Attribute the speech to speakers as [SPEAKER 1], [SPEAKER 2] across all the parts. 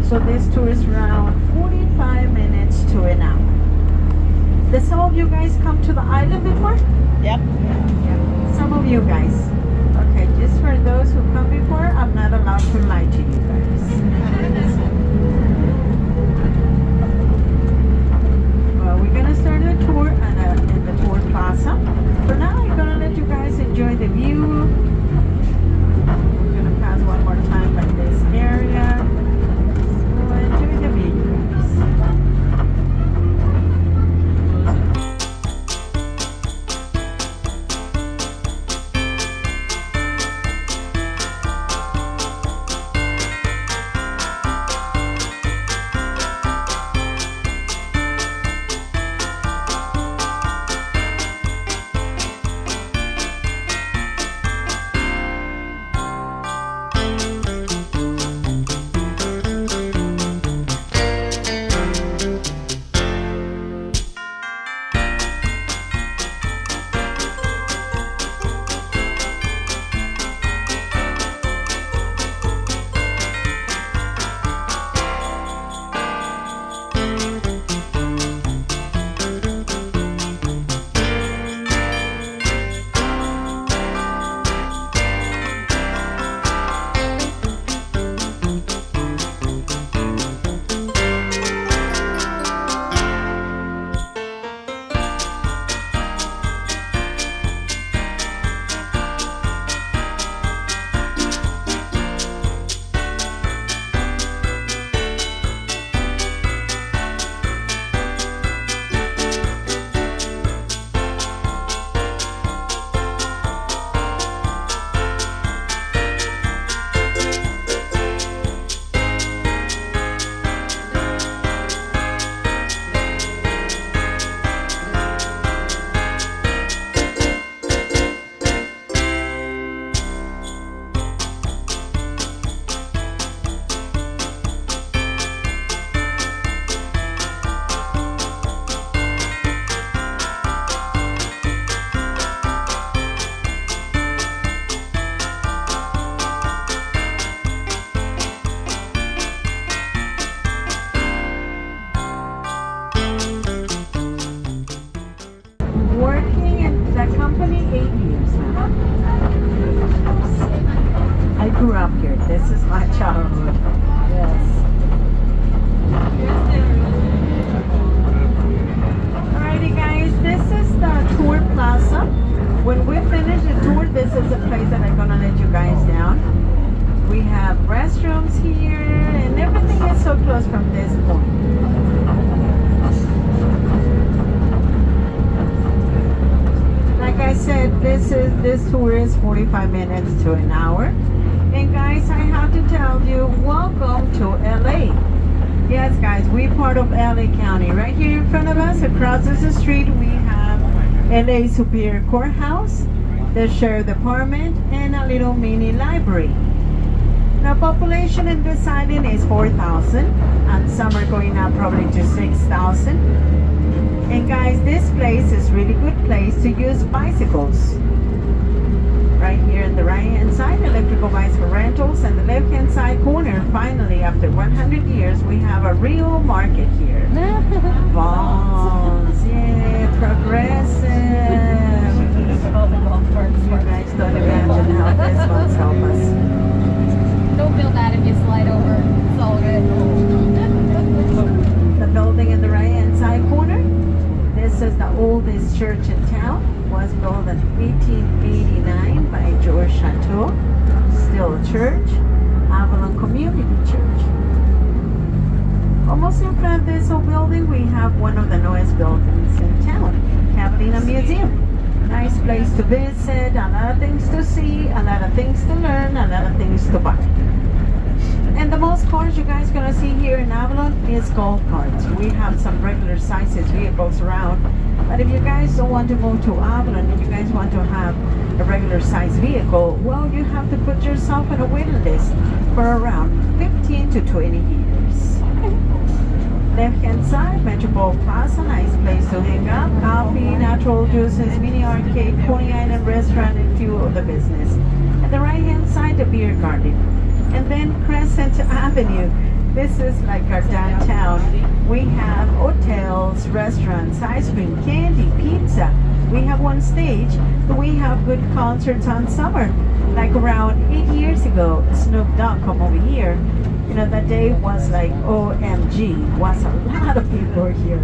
[SPEAKER 1] So this tour is around 45 minutes to an hour. Did some of you guys come to the island before?
[SPEAKER 2] Yep.
[SPEAKER 1] Yeah. Some of you guys. Okay, just for those who come before, I'm not allowed to lie to you guys. Well, we're gonna start the tour in the tour plaza. For now, I'm gonna let you guys enjoy the view. We're gonna pass one more time by this area. So enjoy the view, guys. Working in the company 8 years now. I grew up here. This is my childhood. Yes. Alrighty guys, this is the tour plaza. When we finish the tour, this is the place that I'm gonna let you guys down. We have restrooms here and everything is so close from this point. Like I said, this tour is 45 minutes to an hour. And guys, I have to tell you, welcome to LA. Yes guys, we're part of LA County. Right here in front of us, across the street, we have LA Superior Courthouse, the Sheriff Department, and a little mini library. Now population in this island is 4,000, and some are going up probably to 6,000. And guys, this place is really good place to use bicycles. Right here on the right hand side, electrical bicycle rentals, and the left hand side corner, finally after 100 years, we have a real market here. Vons, yeah, progressive. You guys don't imagine how this one's help us.
[SPEAKER 3] Don't feel bad if you slide over. It's all good.
[SPEAKER 1] The building in the right hand side corner. This is the oldest church in town. Was built in 1889 by George Chateau. Still a church. Avalon Community Church. Almost in front of this whole building, we have one of the newest buildings in town, Catalina Museum. Nice place to visit, a lot of things to see, a lot of things to learn, a lot of things to buy. And the most cars you guys gonna see here in Avalon is golf carts. We have some regular sizes vehicles around, but if you guys don't want to move to Avalon and you guys want to have a regular size vehicle, well, you have to put yourself on a waiting list for around 15 to 20 years. Left hand side, Metropole Plaza, nice place to hang out. Coffee, natural juices, mini arcade, Coney Island restaurant, and few of the business. And the right hand side, the beer garden. And then Crescent Avenue. This is like our downtown. We have hotels, restaurants, ice cream, candy, pizza. We have one stage. We have good concerts on summer. Like around 8 years ago, Snoop Dogg come over here. You know, that day was like OMG. Was a lot of people here.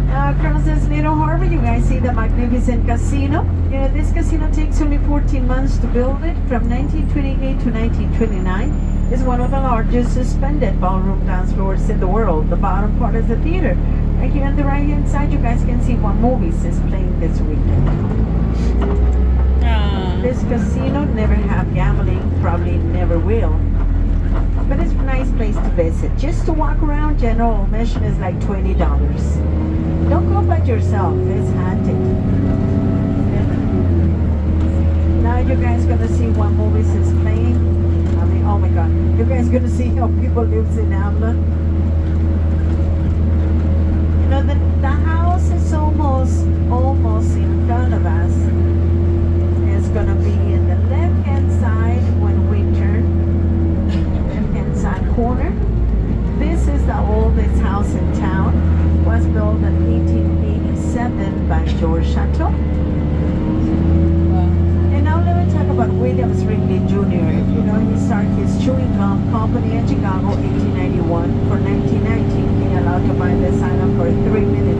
[SPEAKER 1] Now across this little harbor, you guys see the magnificent casino. You know, this casino takes only 14 months to build it, from 1928 to 1929. It's one of the largest suspended ballroom dance floors in the world. The bottom part is the theater. Right here on the right hand side, you guys can see what movies is playing this weekend. This casino never have gambling, probably never will. But it's a nice place to visit. Just to walk around, general admission is like $20. Don't go by yourself, it's haunted. Now you guys gonna see what movies is playing. I mean, oh my god. You guys gonna see how people lives in Avalon. You know, the house is almost in front of us. It's gonna be in the left hand side when we turn. Left hand side corner. This is the oldest house in town. Was built in 1887 by George Chateau. And now let me talk about Williams Wrigley Jr. You know, he started his chewing gum company in Chicago 1891. For 1919, he allowed to buy this island for $3 million.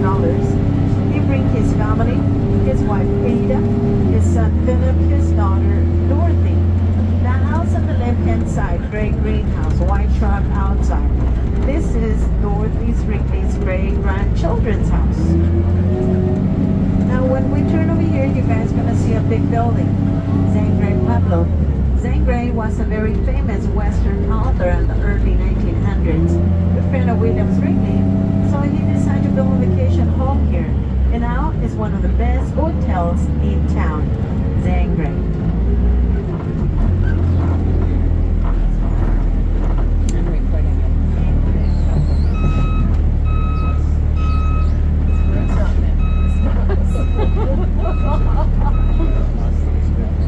[SPEAKER 1] He bring his family, his wife Ada, his son Philip, his daughter Dorothy. The house on the left-hand side, gray greenhouse, white truck outside. This is Dorothy Wrigley's great-grandchildren's house. Now when we turn over here, you guys gonna see a big building. Zangray Pueblo. Zangray was a very famous Western author in the early 1900s. A friend of Williams Wrigley, so he decided to build a vacation home here. And now it's one of the best hotels in town, Zangray.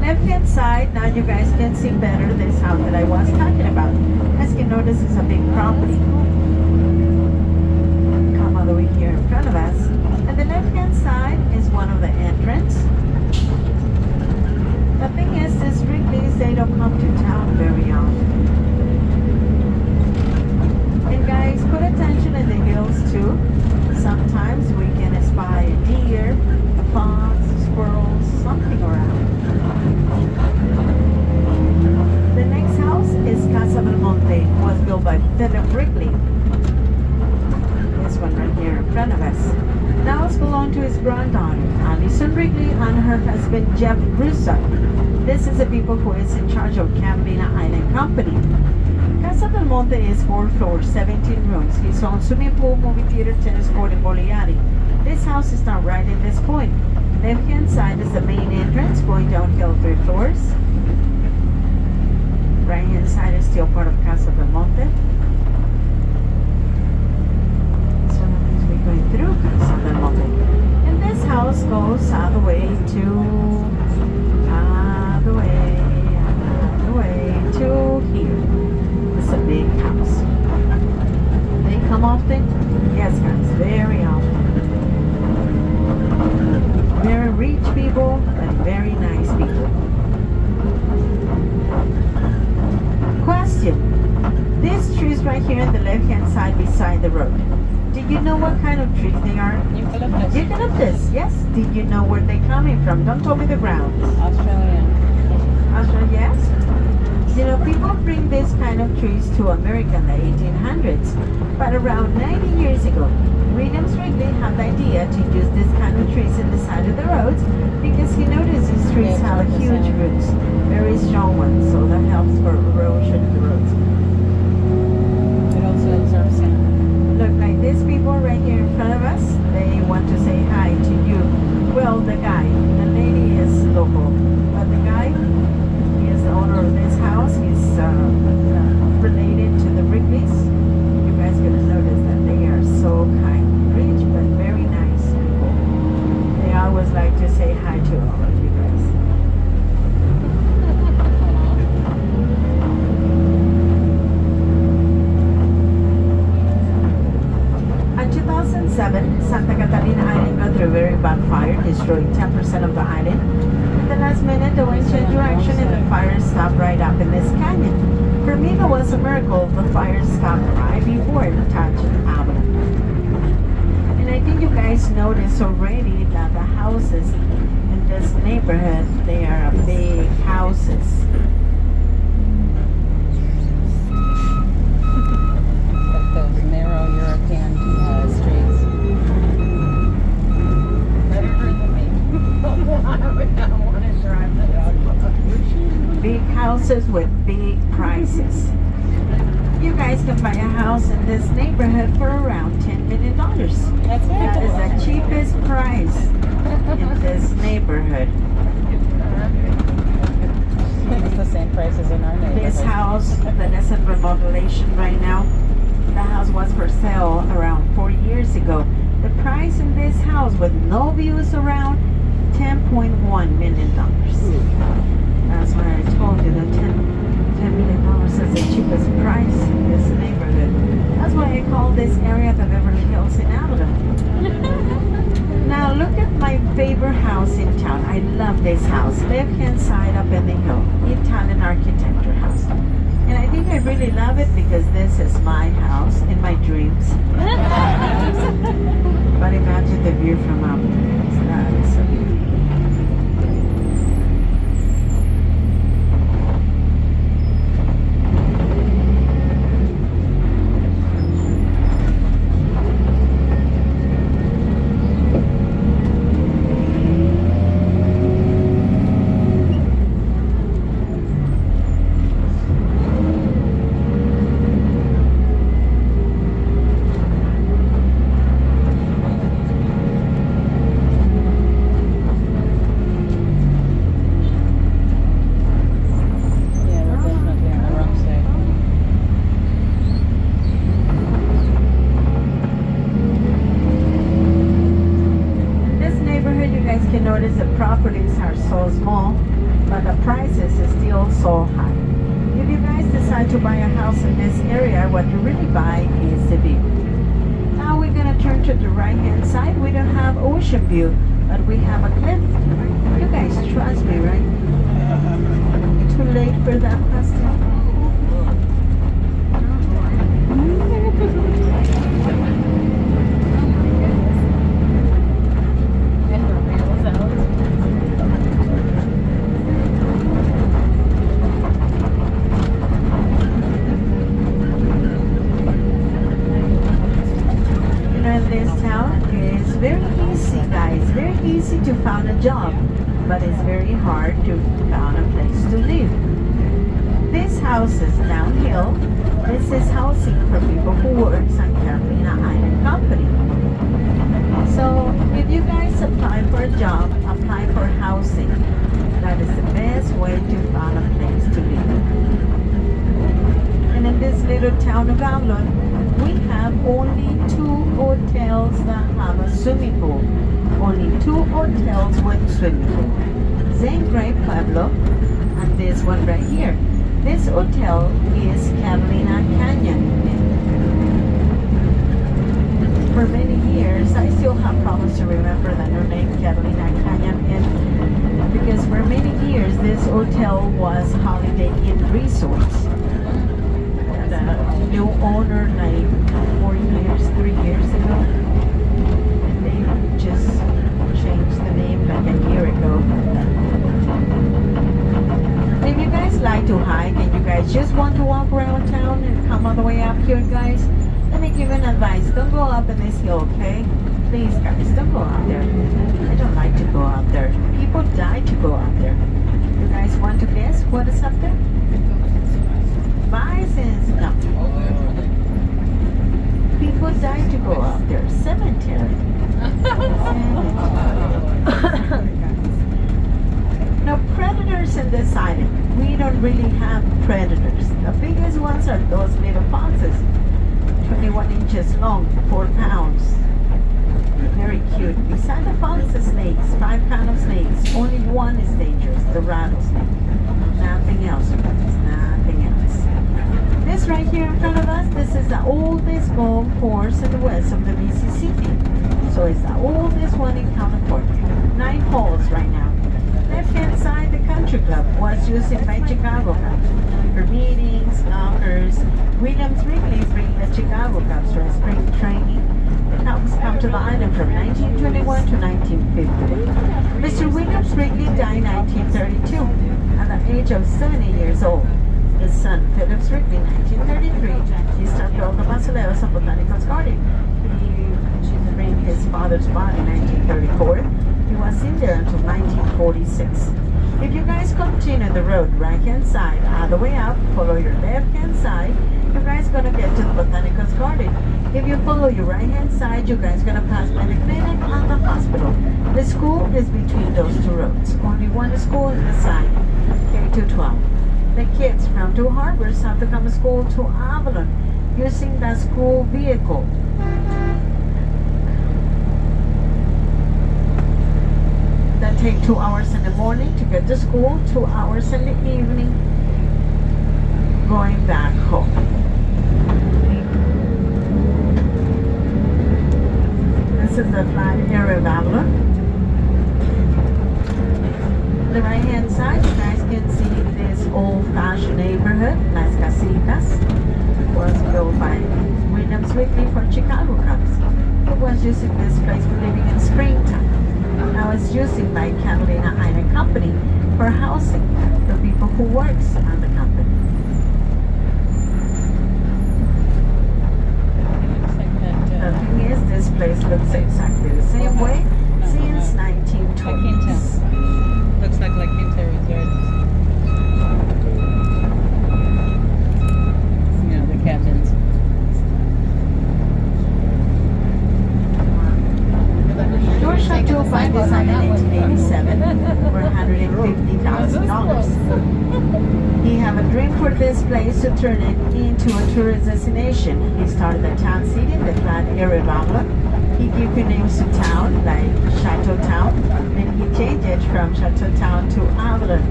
[SPEAKER 1] Left hand side, now you guys can see better this house that I was talking about. As you notice, it's a big property. Come all the way here in front of us. And the left hand side is one of the entrance. The thing is, these Wrigley's, they don't come to town very often. And guys, put attention in the hills too. Sometimes we can spy a deer, a fox, squirrels, something around. The next house is Casa del Monte, was built by Philip Wrigley. This one right here in front of us. Now it's belonged to his granddaughter, Alison Wrigley, and her husband, Jeff Russo. This is the people who is in charge of Catalina Island Company. Casa del Monte is 4 floors, 17 rooms. His own swimming pool, movie theater, tennis court, and bowling. This house is not right in this point. Left hand side is the main entrance, going downhill 3 floors. Right hand side is still part of Casa del Monte. So now we're going through Casa del Monte. And this house goes all the way to here. It's a big house. They come often? Yes guys, very often. Very rich people and very nice people. Question. These trees right here on the left hand side beside the road. Did you know what kind of trees they are?
[SPEAKER 3] Eucalyptus.
[SPEAKER 1] Eucalyptus, yes. Did you know where they're coming from? Don't tell me the grounds.
[SPEAKER 3] Australia.
[SPEAKER 1] Australia, yes. You know, people bring this kind of trees to America in the 1800s. But around 90 years ago, Williams Wrigley had the idea to use this kind of trees in the side of the roads because he noticed these trees have huge roots, very strong ones, so that helps for erosion of the roads.
[SPEAKER 3] It also absorbs sand.
[SPEAKER 1] Look, like these people right here in front of us, they want to say hi to you. Well, the guy, the lady is local, but the guy, he is the owner of this house. He's related to the Wrigleys. You guys gonna notice that they are so kind, rich, but very nice people. They always like to say hi to all of you guys. 2007, Santa Catalina Island got through a very bad fire, destroying 10% of the island. At the last minute, the wind changed direction and the fire stopped right up in this canyon. For me, it was a miracle. The fire stopped right before it touched Avalon. And I think you guys noticed already that the houses in this neighborhood, they are big houses.
[SPEAKER 2] Those narrow European streets. Better than me. I would not want to drive that.
[SPEAKER 1] Big houses with big prices. You guys can buy a house in this neighborhood for around $10 million.
[SPEAKER 2] That's it.
[SPEAKER 1] That is the cheapest price in this neighborhood.
[SPEAKER 2] It's the same price as in our neighborhood.
[SPEAKER 1] This house that is in remodelation right now, the house was for sale around 4 years ago. The price in this house with no views around, $10.1 million. That's why I told you that $10 million is the cheapest price in this neighborhood. That's why I call this area the Beverly Hills in Avalon. Now look at my favorite house in town. I love this house. Left-hand side up in the hill. Italian architecture house. And I think I really love it because this is my house in my dreams. But imagine the view from up there. That is so beautiful. Notice the properties are so small, but the prices is still so high. If you guys decide to buy a house in this area, what you really buy is the view. Now we're gonna turn to the right hand side. We don't have ocean view, but we have a cliff. You guys trust me, right? Too late for that question. Easy to find a job, but it's very hard to find a place to live. This house is downhill. This is housing for people who works on Catalina Island Company. So if you guys apply for a job, apply for housing. That is the best way to find a place to live. And in this little town of Avalon, we have only 2 hotels that have a swimming pool. Only 2 hotels with swimming pool. Zen Pueblo and this one right here. This hotel is Catalina Canyon. For many years, I still have problems to remember the new name Catalina Canyon. And because for many years, this hotel was Holiday Inn Resorts. And a new owner like 3 years ago. Just changed the name like a year ago. If you guys like to hike and you guys just want to walk around town and come all the way up here, guys, let me give you an advice. Don't go up in this hill, okay? Please, guys, don't go out there. I don't like to go out there. People die to go out there. You guys want to guess what is up there? Bisons. No. People die to go out there. Cemetery. No predators in this island. We don't really have predators. The biggest ones are those little foxes, 21 inches long, 4 pounds. Very cute. Beside the fox, the snakes, 5 pound of snakes. Only one is dangerous, the rattlesnake. Nothing else, guys. Nothing else. This right here in front of us, this is the oldest golf course in the west of the Mississippi. So it's the oldest one in California. 9 holes right now. Left-hand side, the country club was used by Chicago Cubs for meetings, lockers. Williams Wrigley bring the Chicago Cubs for spring training. The Cubs come to the island from 1921 to 1950. Mr. Williams Wrigley died in 1932 at the age of 70 years old. His son, Phillips Wrigley, 1933, he started all the Basileos of Botanical Garden. He bring his father's body in 1934. He was in there until 1946. If you guys continue the road right-hand side all the way up, follow your left-hand side, you guys gonna get to the Botanical Garden. If you follow your right-hand side, you guys gonna pass by the clinic and the hospital. The school is between those two roads. Only one school in the side, K-12. The kids from two harbors have to come to school to Avalon using the school vehicle. That take 2 hours in the morning to get to school, 2 hours in the evening going back home. This is the flat area of Avalon. The right hand side, you guys can see this old-fashioned neighborhood, Las Casitas. It was built by Williams Wrigley for Chicago Cubs. It was using this place for living in springtime. Now it's used by Catalina Island Company for housing for people who works on the company. The thing is, this place looks exactly the same way since 1920s.
[SPEAKER 2] Looks like Quintero's Gardens. Yeah, the cabins.
[SPEAKER 1] Your chateau by design in 1887 for $150,000. He have a dream for this place to turn it into a tourist destination. He started the town city in the flat area of Avalon. He gave you names to town like Chateau Town, and he changed it from Chateau Town to Avalon.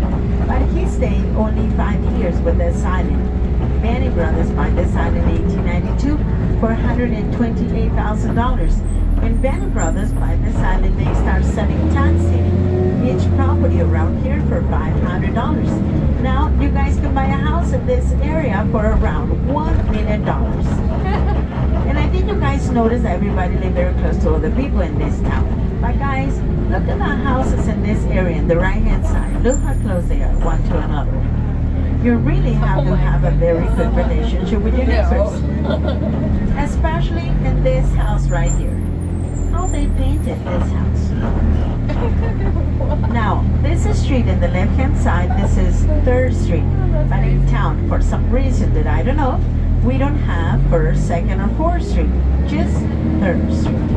[SPEAKER 1] But he stayed only 5 years with this island. Benny Brothers bought this island in 1892 for $128,000. When Benny Brothers buy this island, they start selling town city. Each property around here for $500. Now you guys can buy a house in this area for around $1 million. And I think you guys notice everybody live very close to other people in this town. But guys, look at the houses in this area on the right hand side. Look how close they are one to another. You really have to have a very good relationship with your neighbors. Especially in this house right here. How they painted this house. Now, this is street in the left hand side. This is 3rd Street. But in town, for some reason that I don't know, we don't have 1st, 2nd, or 4th Street. Just 3rd Street.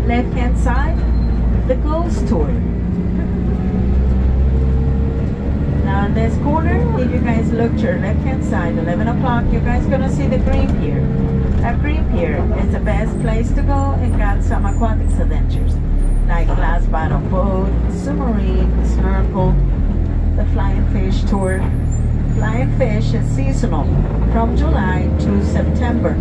[SPEAKER 1] Left hand side, the ghost tour. Now in this corner, if you guys look to your left hand side, 11 o'clock, you guys gonna see the Green Pier. That Green Pier is the best place to go and got some aquatic adventures. Like glass bottom boat, submarine, snorkel, the flying fish tour. Flying fish is seasonal from July to September.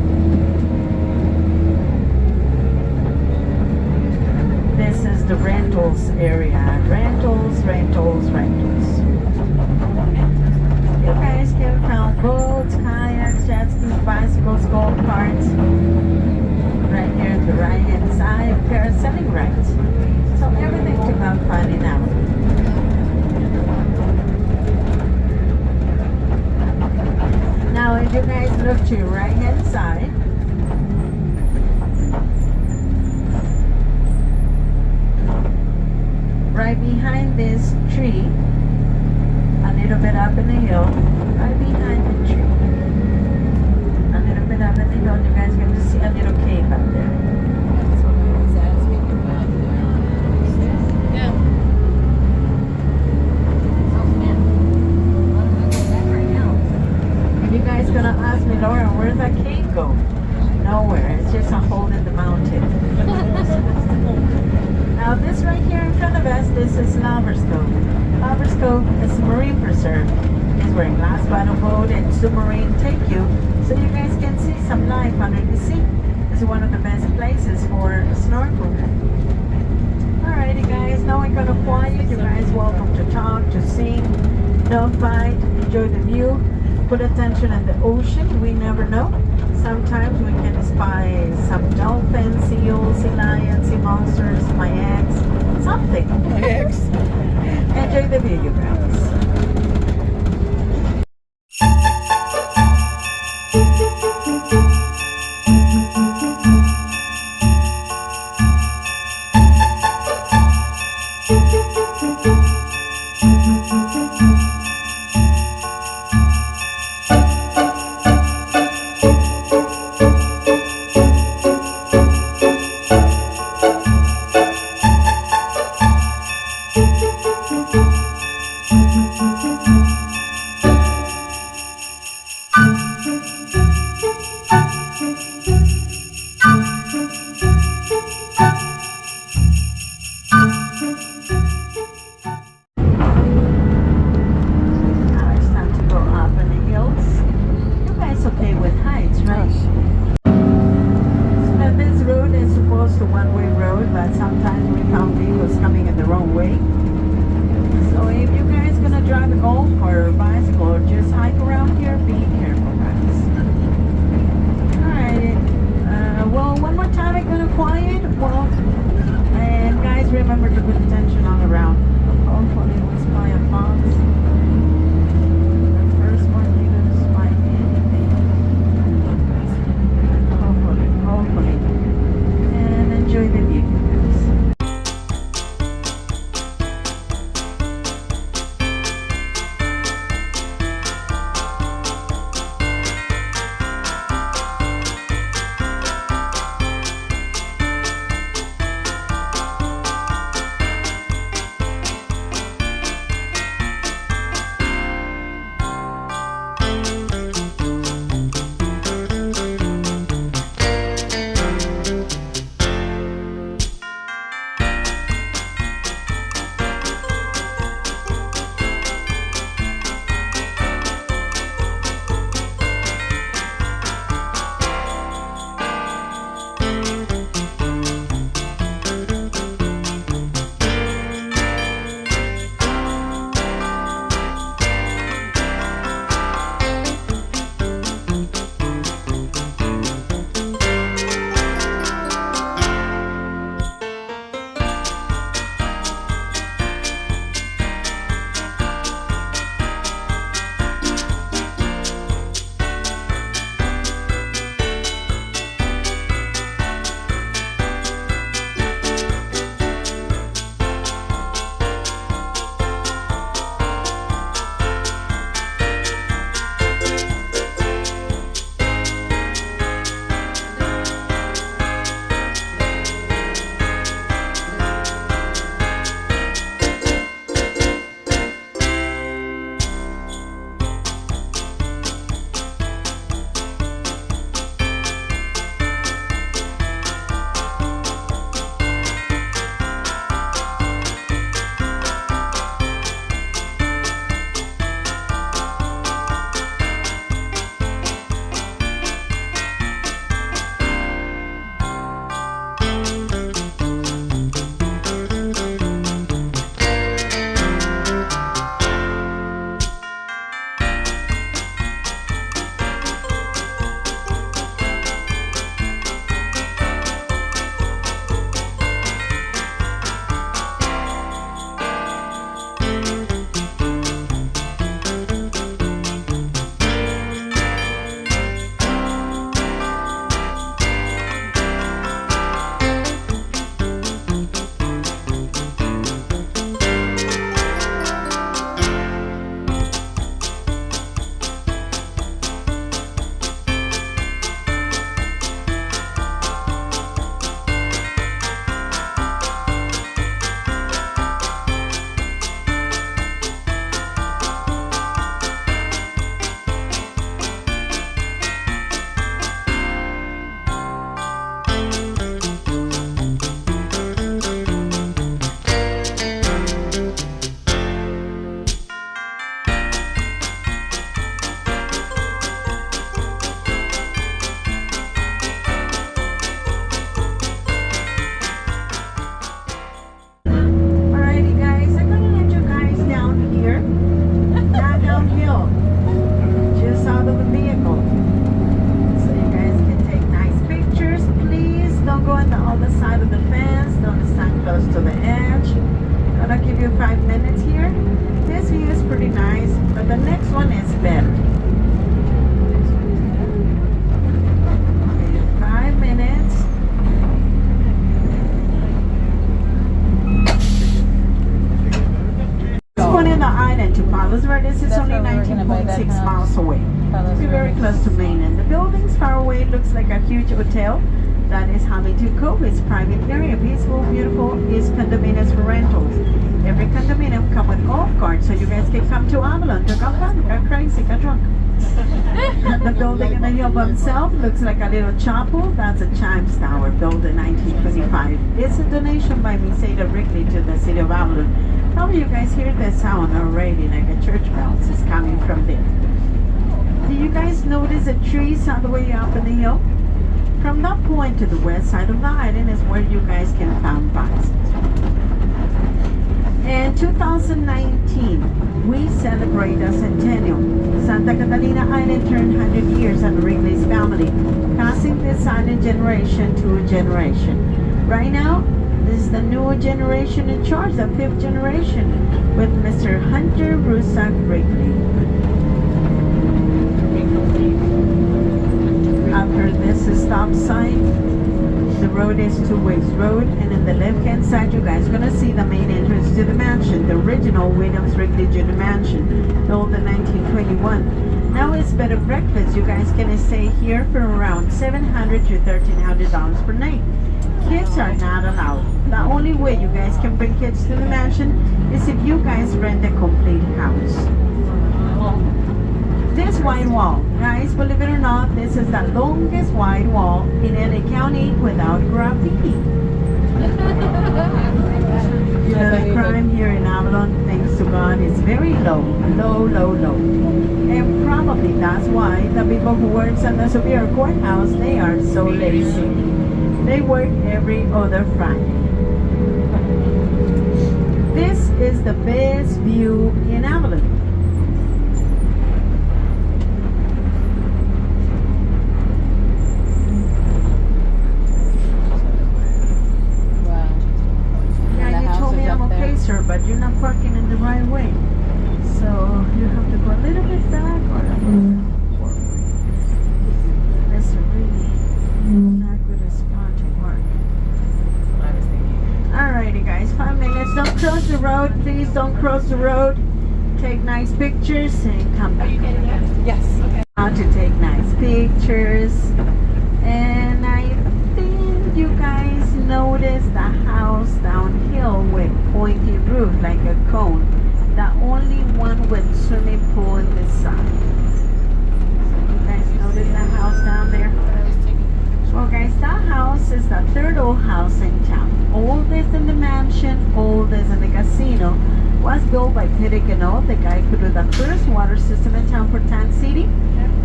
[SPEAKER 1] This is the rentals area. Rentals. You guys can find boats, kayaks, jet skis, bicycles, golf carts. Right here on the right hand side, parasailing rides. So everything to come finding out. Now if you guys look to your right hand side, right behind this tree, a little bit up in the hill, right behind the tree, a little bit up in the hill, you guys get to see a little cave up there.
[SPEAKER 2] That's what I was asking about. Yeah.
[SPEAKER 1] And you guys gonna ask me, Laura, where's that cave go? Nowhere, it's just a hole in the mountain. Now this right here in front of us, this is Lovers Cove. Lovers Cove is a marine preserve. It's where glass bottom boat and submarine take you, so you guys can see some life under the sea. It's one of the best places for a snorkel. Alrighty guys, now I'm gonna quiet. You guys welcome to talk, to sing, don't fight, enjoy the view, put attention in the ocean. We never know. Sometimes we can spy some dolphins, seals, sea lions, sea monsters, my ex, something.
[SPEAKER 2] My ex.
[SPEAKER 1] Enjoy the view, you guys. hotel. That is Hamilton Cove. It's private area, peaceful, beautiful. It's condominiums for rentals. Every condominium come with golf carts, so you guys can come to Avalon to go fun, go crazy, go drunk. The building in the hill by itself looks like a little chapel. That's a Chimes Tower, built in 1925. It's a donation by me, say directly to the city of Avalon. Probably you guys hear the sound already, like a church bells is coming from there. Do you guys notice the trees all the way up in the hill? From that point to the west side of the island is where you guys can find bison. In 2019, we celebrate a centennial. Santa Catalina Island turned 100 years under Wrigley's family, passing this island generation to generation. Right now, this is the new generation in charge, the 5th generation, with Mr. Hunter Rusak Wrigley. After this stop sign, the road is two-ways road, and in the left-hand side, you guys are gonna see the main entrance to the mansion, the original Williams Wrigley Jr. Mansion, built in 1921. Now it's bed and breakfast. You guys can stay here for around $700 to $1,300 per night. Kids are not allowed. The only way you guys can bring kids to the mansion is if you guys rent a complete house. This white wall, guys, believe it or not, this is the longest white wall in LA County without graffiti. You know, the crime here in Avalon, thanks to God, is very low. And probably that's why the people who work in the Superior Courthouse, they are so lazy. They work every other Friday. This is the best view in Avalon. Sir, but you're not parking in the right way, so you have to go a little bit back or a little forward. That's a really not good spot to park. Alrighty guys, 5 minutes. Don't cross the road, please don't cross the road. Take nice pictures and come back.
[SPEAKER 2] Are you getting it? Yes. Okay.
[SPEAKER 1] How to take nice pictures. And I think you guys noticed the house downhill with pointy roof like a cone. The only one with swimming pool in the side. You guys noticed the house down there? Well guys, that house is the 3rd old house in town. Oldest in the mansion, oldest in the casino. Was built by Peter Gano, the guy who did the first water system in town for Tan City.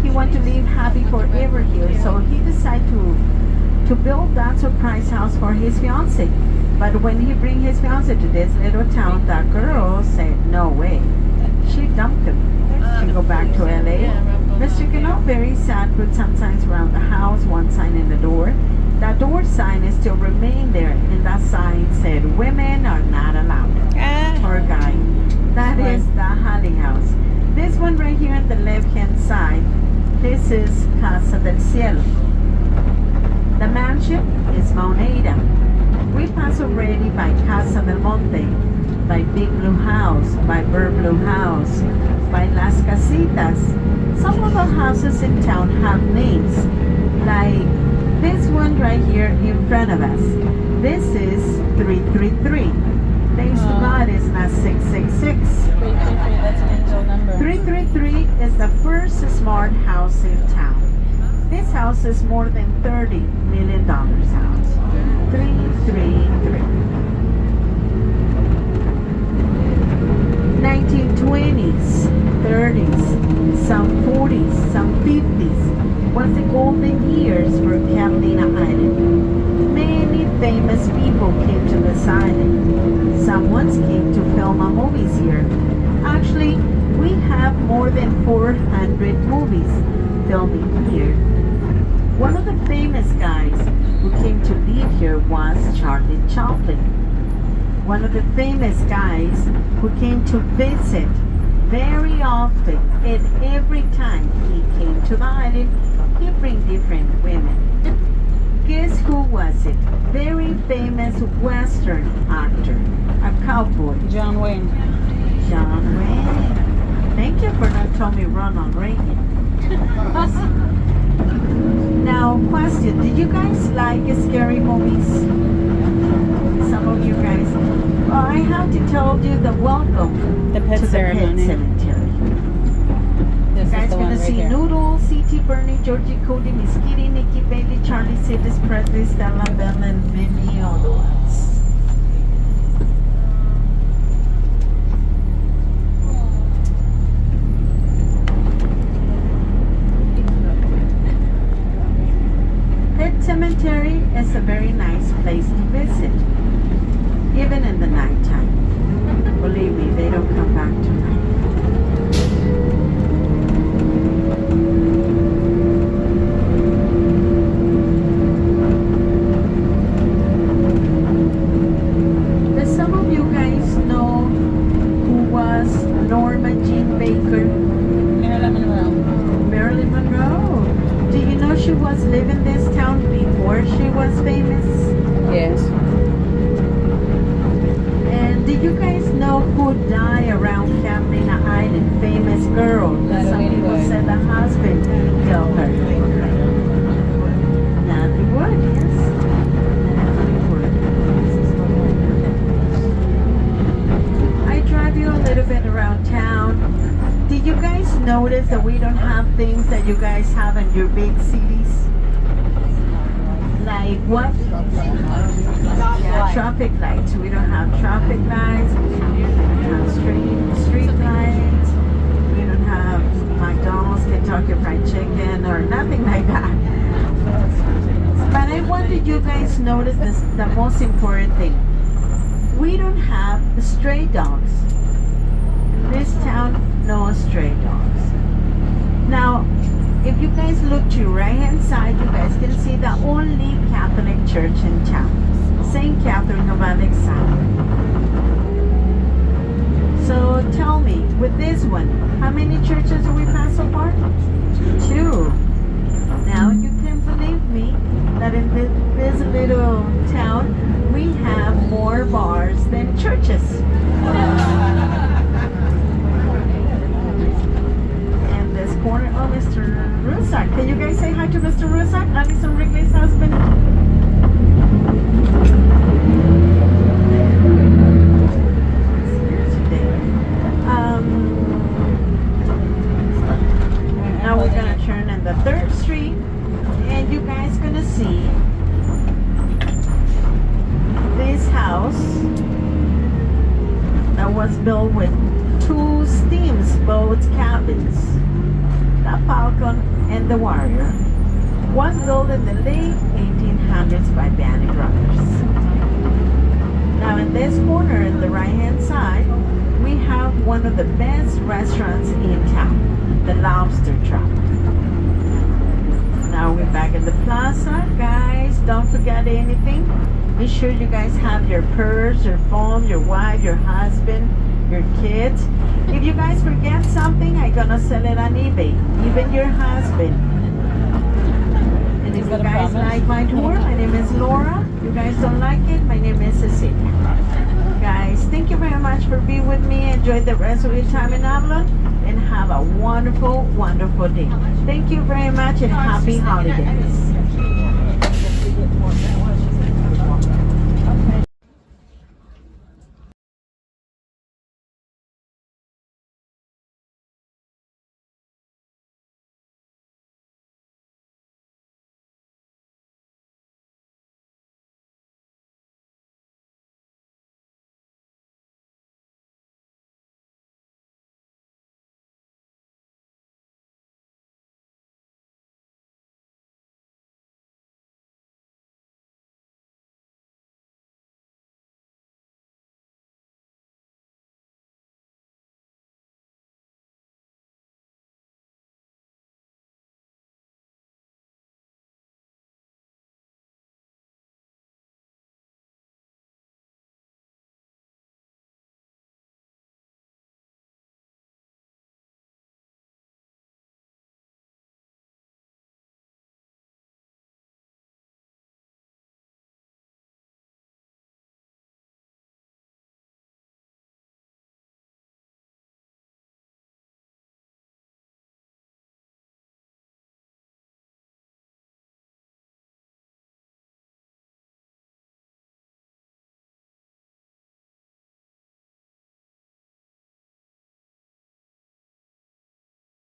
[SPEAKER 1] He wanted to live happy forever here, so he decided to build that surprise house for his fiance. But when he bring his fiance to this little town, that girl said no way. She dumped him. She go back to LA. Mr. Gano, very sad, put some signs around the house, one sign in the door. That door sign is still remain there, and that sign said women are not allowed. Poor guy. That is the Holly house. This one right here on the left hand side, this is Casa del Cielo. The mansion is Mount Ada. We pass already by Casa del Monte, by Big Blue House, by Bird Blue House, by Las Casitas. Some of the houses in town have names, like this one right here in front of us. This is 333. Thanks to God, it's not 666.
[SPEAKER 2] 333, that's an angel number.
[SPEAKER 1] 333 is the first smart house in town. This house is more than $30 million house. 333. 1920s, 30s, some 40s, some 50s was the golden years for Catalina Island. Many famous people came to this island. Some once came to film a movies here. Actually, we have more than 400 movies filming here. One of the famous guys who came to live here was Charlie Chaplin. One of the famous guys who came to visit very often, and every time he came to the island, he bring different women. Guess who was it? Very famous Western actor, a cowboy.
[SPEAKER 2] John Wayne.
[SPEAKER 1] John Wayne. Thank you for not telling me Ronald Reagan. Now, question, did you guys like scary movies? Some of you guys. Well, I have to tell you the welcome
[SPEAKER 2] The pet
[SPEAKER 1] to
[SPEAKER 2] ceremony.
[SPEAKER 1] the pet cemetery.
[SPEAKER 2] This
[SPEAKER 1] You guys
[SPEAKER 2] is the one
[SPEAKER 1] gonna
[SPEAKER 2] right
[SPEAKER 1] see
[SPEAKER 2] here.
[SPEAKER 1] Noodle, C.T. Bernie, Georgie Cody, Miss Kitty, Nikki Bailey, Charlie Sidis, Presley, Stella, Bella, and many other ones. Pet Cemetery is a very nice place to visit, even in the nighttime. Believe me, they don't come back tonight. Does some of you guys know who was Norma Jean Baker? Marilyn Monroe. Do you know she was living this town before she was famous?
[SPEAKER 2] Yes.
[SPEAKER 1] And do you guys know who died around Catalina Island? Famous girl. That some
[SPEAKER 2] Natalie
[SPEAKER 1] people
[SPEAKER 2] Wood.
[SPEAKER 1] said the husband killed her. Natalie Wood, yes. Natalie Wood. I drive you a little bit around town. Did you guys notice that we don't have things that you guys have in your big cities? Like what? Yeah, traffic lights. We don't have traffic lights. We don't have street lights. We don't have McDonald's, Kentucky Fried Chicken, or nothing like that. But I wanted you guys to notice this, the most important thing. We don't have stray dogs. In this town, no stray dogs. Now, if you guys look to your right hand side, you guys can see the only Catholic church in town, St. Catherine of Alexandria. So tell me, with this one, how many churches do we pass so far? 2. Now you can believe me that in this little town, we have more bars than churches. And this corner, oh, Mr. Rusak. Can you guys say hi to Mr. Rusak? Alison Wrigley's husband. Now we're gonna turn in the 3rd Street, and you guys gonna see this house that was built with 2 steamboat cabins. The Falcon and the Warrior was built in the late 1800s by Banny Brothers. Now in this corner in the right hand side, we have one of the best restaurants in town, the Lobster Trap. Now we're back in the plaza. Guys, don't forget anything. Be sure you guys have your purse, your phone, your wife, your husband, your kids. If you guys forget something, I'm gonna sell it on eBay. Even your husband. And if you guys like my tour, my name is Laura. If you guys don't like it, my name is Cecilia. Guys, thank you very much for being with me. Enjoy the rest of your time in Avalon and have a wonderful, wonderful day. Thank you very much and happy holidays.